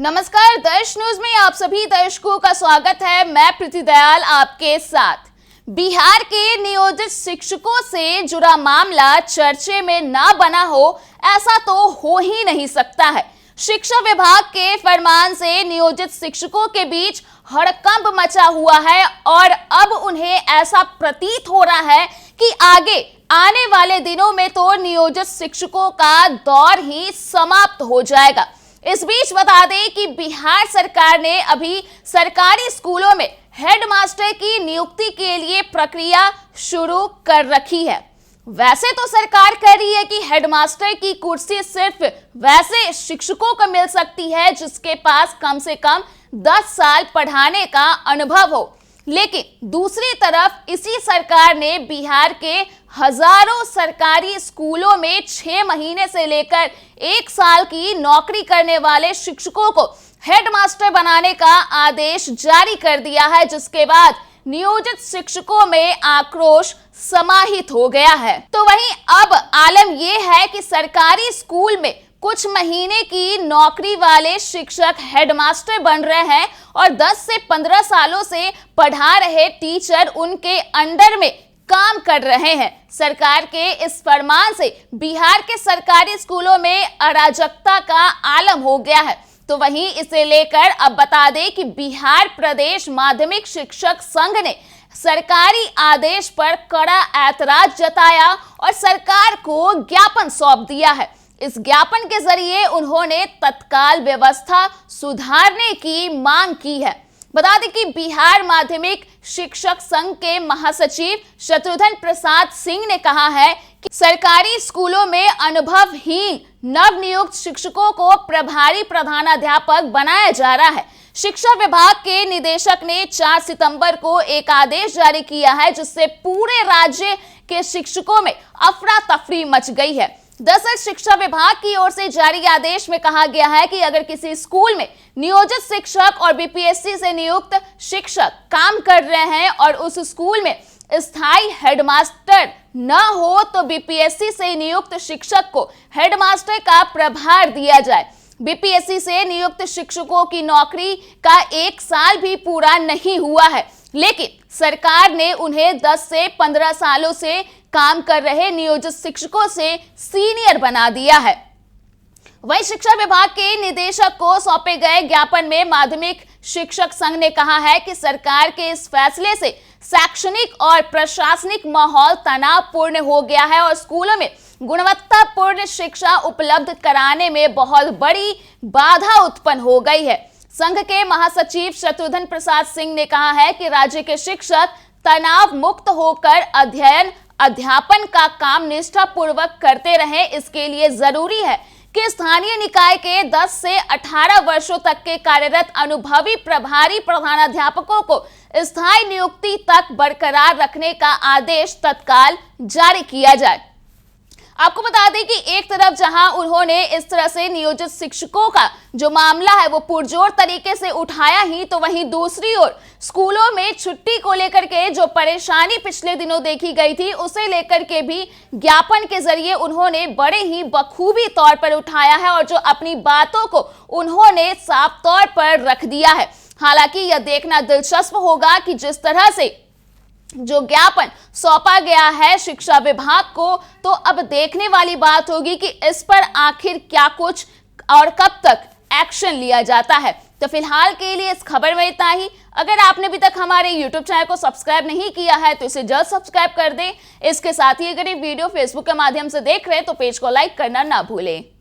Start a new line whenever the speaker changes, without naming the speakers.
नमस्कार, दर्श न्यूज में आप सभी दर्शकों का स्वागत है। मैं प्रीति दयाल आपके साथ। बिहार के नियोजित शिक्षकों से जुड़ा मामला चर्चे में ना बना हो, ऐसा तो हो ही नहीं सकता है। शिक्षा विभाग के फरमान से नियोजित शिक्षकों के बीच हड़कंप मचा हुआ है और अब उन्हें ऐसा प्रतीत हो रहा है कि आगे आने वाले दिनों में तो नियोजित शिक्षकों का दौर ही समाप्त हो जाएगा। इस बीच बता दें कि बिहार सरकार ने अभी सरकारी स्कूलों में हेडमास्टर की नियुक्ति के लिए प्रक्रिया शुरू कर रखी है। वैसे तो सरकार कह रही है कि हेडमास्टर की कुर्सी सिर्फ वैसे शिक्षकों को मिल सकती है जिसके पास कम से कम 10 साल पढ़ाने का अनुभव हो, लेकिन दूसरी तरफ इसी सरकार ने बिहार के हजारों सरकारी स्कूलों में 6 महीने से लेकर 1 साल की नौकरी करने वाले शिक्षकों को हेडमास्टर बनाने का आदेश जारी कर दिया है, जिसके बाद नियोजित शिक्षकों में आक्रोश समाहित हो गया है। तो वहीं अब आलम यह है कि सरकारी स्कूल में कुछ महीने की नौकरी वाले शिक्षक हेडमास्टर बन रहे हैं और 10 से 15 सालों से पढ़ा रहे टीचर उनके अंडर में काम कर रहे हैं। सरकार के इस फरमान से बिहार के सरकारी स्कूलों में अराजकता का आलम हो गया है। तो वहीं इसे लेकर अब बता दें कि बिहार प्रदेश माध्यमिक शिक्षक संघ ने सरकारी आदेश पर कड़ा ऐतराज जताया और सरकार को ज्ञापन सौंप दिया है। इस ज्ञापन के जरिए उन्होंने तत्काल व्यवस्था सुधारने की मांग की है। बता दें कि बिहार माध्यमिक शिक्षक संघ के महासचिव शत्रुघ्न प्रसाद सिंह ने कहा है कि सरकारी स्कूलों में अनुभवहीन नवनियुक्त शिक्षकों को प्रभारी प्रधानाध्यापक बनाया जा रहा है। शिक्षा विभाग के निदेशक ने 4 सितंबर को एक आदेश जारी किया है, जिससे पूरे राज्य के शिक्षकों में अफरा तफरी मच गई है। दरअसल शिक्षा विभाग की ओर से जारी आदेश में कहा गया है कि अगर किसी स्कूल में नियोजित शिक्षक और बीपीएससी से नियुक्त शिक्षक काम कर रहे हैं और उस स्कूल में स्थायी हेडमास्टर न हो तो बीपीएससी से नियुक्त शिक्षक को हेडमास्टर का प्रभार दिया जाए। बीपीएससी से नियुक्त शिक्षकों की नौकरी का 1 साल भी पूरा नहीं हुआ है, लेकिन सरकार ने उन्हें 10 से 15 सालों से काम कर रहे नियोजित शिक्षकों से सीनियर बना दिया है। वहीं शिक्षा विभाग के निदेशक को सौंपे गए ज्ञापन में माध्यमिक शिक्षक संघ ने कहा है कि सरकार के इस फैसले से शैक्षणिक और प्रशासनिक माहौल तनावपूर्ण हो गया है और स्कूलों में गुणवत्तापूर्ण शिक्षा उपलब्ध कराने में बहुत बड़ी बाधा उत्पन्न हो गई है। संघ के महासचिव शत्रुघ्न प्रसाद सिंह ने कहा है कि राज्य के शिक्षक तनाव मुक्त होकर अध्ययन अध्यापन का काम निष्ठापूर्वक करते रहें। इसके लिए जरूरी है कि स्थानीय निकाय के 10 से 18 वर्षों तक के कार्यरत अनुभवी प्रभारी प्रधानाध्यापकों को स्थायी नियुक्ति तक बरकरार रखने का आदेश तत्काल जारी किया जाए। आपको बता दें कि एक तरफ जहां उन्होंने इस तरह से नियोजित शिक्षकों का जो मामला है वो पुरजोर तरीके से उठाया ही, तो वहीं दूसरी ओर स्कूलों में छुट्टी को लेकर के जो परेशानी पिछले दिनों देखी गई थी उसे लेकर के भी ज्ञापन के जरिए उन्होंने बड़े ही बखूबी तौर पर उठाया है और जो अपनी बातों को उन्होंने साफ तौर पर रख दिया है। हालांकि यह देखना दिलचस्प होगा कि जिस तरह से जो ज्ञापन सौंपा गया है शिक्षा विभाग को, तो अब देखने वाली बात होगी कि इस पर आखिर क्या कुछ और कब तक एक्शन लिया जाता है। तो फिलहाल के लिए इस खबर में इतना ही। अगर आपने अभी तक हमारे YouTube चैनल को सब्सक्राइब नहीं किया है तो इसे जल्द सब्सक्राइब कर दें। इसके साथ ही अगर ये वीडियो फेसबुक के माध्यम से देख रहे हैं तो पेज को लाइक करना ना भूलें।